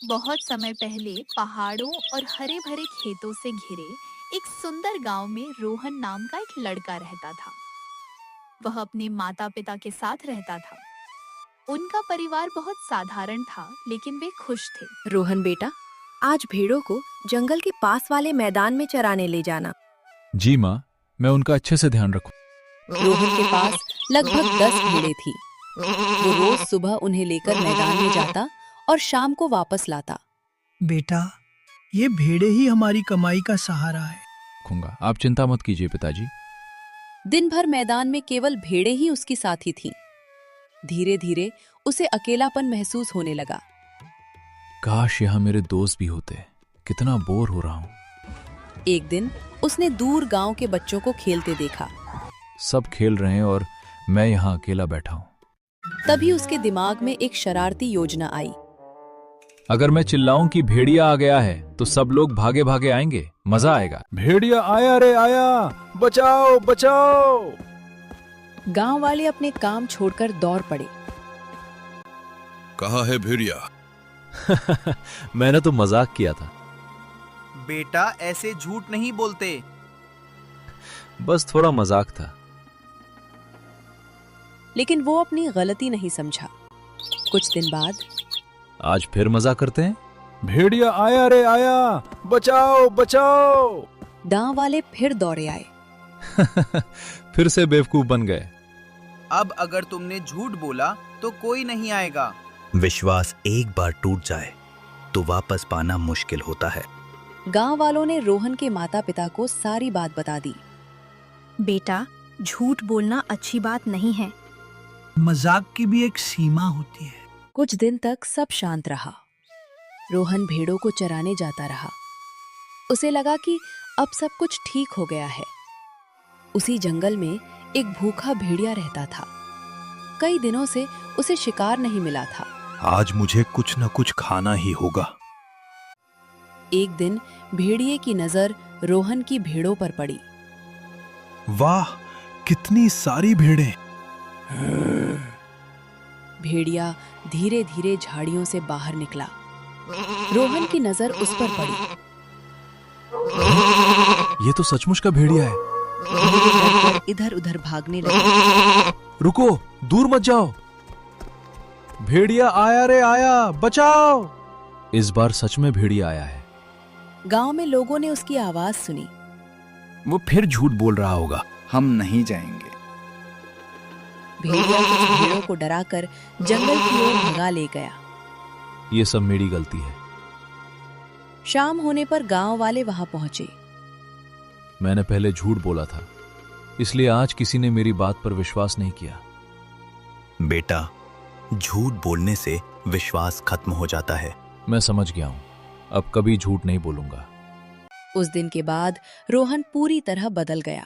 बहुत समय पहले पहाड़ों और हरे भरे खेतों से घिरे एक सुंदर गांव में रोहन नाम का एक लड़का रहता था। वह अपने माता पिता के साथ रहता था। उनका परिवार बहुत साधारण था, लेकिन वे खुश थे। रोहन बेटा, आज भेड़ों को जंगल के पास वाले मैदान में चराने ले जाना। जी माँ, मैं उनका अच्छे से ध्यान रखूं। रोहन के पास लगभग 10 भेड़ें थी। वो रोज सुबह उन्हें लेकर मैदान में जाता और शाम को वापस लाता। बेटा, ये भेड़े ही हमारी कमाई का सहारा है। रखूंगा, आप चिंता मत कीजिए पिताजी। दिन भर मैदान में केवल भेड़ें ही उसकी साथी थीं। धीरे धीरे उसे अकेलापन महसूस होने लगा। काश यहाँ मेरे दोस्त भी होते। कितना बोर हो रहा हूँ। एक दिन उसने दूर गांव के बच्चों को खेलते देखा। सब खेल रहे हैं और मैं यहाँ अकेला बैठा हूँ। तभी उसके दिमाग में एक शरारती योजना आई। अगर मैं चिल्लाऊं कि भेड़िया आ गया है तो सब लोग भागे भागे आएंगे, मजा आएगा। भेड़िया आया रे आया, बचाओ बचाओ। गांव वाले अपने काम छोड़कर दौड़ पड़े। कहाँ है भेड़िया? मैंने तो मजाक किया था। बेटा, ऐसे झूठ नहीं बोलते। बस थोड़ा मजाक था। लेकिन वो अपनी गलती नहीं समझा। कुछ दिन बाद आज फिर मजाक करते हैं। भेड़िया आया रे आया, बचाओ बचाओ। गांव वाले फिर दौड़े आए। फिर से बेवकूफ बन गए। अब अगर तुमने झूठ बोला तो कोई नहीं आएगा। विश्वास एक बार टूट जाए तो वापस पाना मुश्किल होता है। गांव वालों ने रोहन के माता पिता को सारी बात बता दी। बेटा, झूठ बोलना अच्छी बात नहीं है। मजाक की भी एक सीमा होती है। कुछ दिन तक सब शांत रहा। रोहन भेड़ों को चराने जाता रहा। उसे लगा कि अब सब कुछ ठीक हो गया है। उसी जंगल में एक भूखा भेड़िया रहता था। कई दिनों से उसे शिकार नहीं मिला था। आज मुझे कुछ न कुछ खाना ही होगा। एक दिन भेड़िए की नजर रोहन की भेड़ों पर पड़ी। वाह, कितनी सारी भेड़ें। भेड़िया धीरे धीरे झाड़ियों से बाहर निकला। रोहन की नजर उस पर पड़ी। ये तो सचमुच का भेड़िया है। इधर उधर भागने लगा। रुको, दूर मत जाओ। भेड़िया आया रे आया, बचाओ। इस बार सच में भेड़िया आया है। गांव में लोगों ने उसकी आवाज सुनी। वो फिर झूठ बोल रहा होगा। हम नहीं जाएंगे। भेड़िया कुछ भेड़ों को डराकर जंगल की ओर भगा ले गया। ये सब मेरी गलती है। शाम होने पर गांव वाले वहां पहुंचे। मैंने पहले झूठ बोला था, इसलिए आज किसी ने मेरी बात पर विश्वास नहीं किया। बेटा, झूठ बोलने से विश्वास खत्म हो जाता है। मैं समझ गया हूं, अब कभी झूठ नहीं बोलूंगा। उस दिन के बाद रोहन पूरी तरह बदल गया।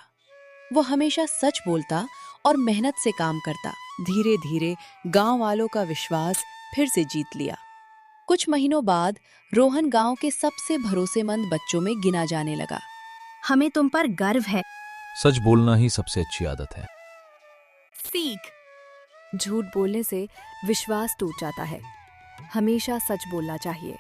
वो हमेशा सच बोलता और मेहनत से काम करता। धीरे धीरे गांव वालों का विश्वास फिर से जीत लिया। कुछ महीनों बाद रोहन गांव के सबसे भरोसेमंद बच्चों में गिना जाने लगा। हमें तुम पर गर्व है। सच बोलना ही सबसे अच्छी आदत है। सीख। झूठ बोलने से विश्वास टूट जाता है। हमेशा सच बोलना चाहिए।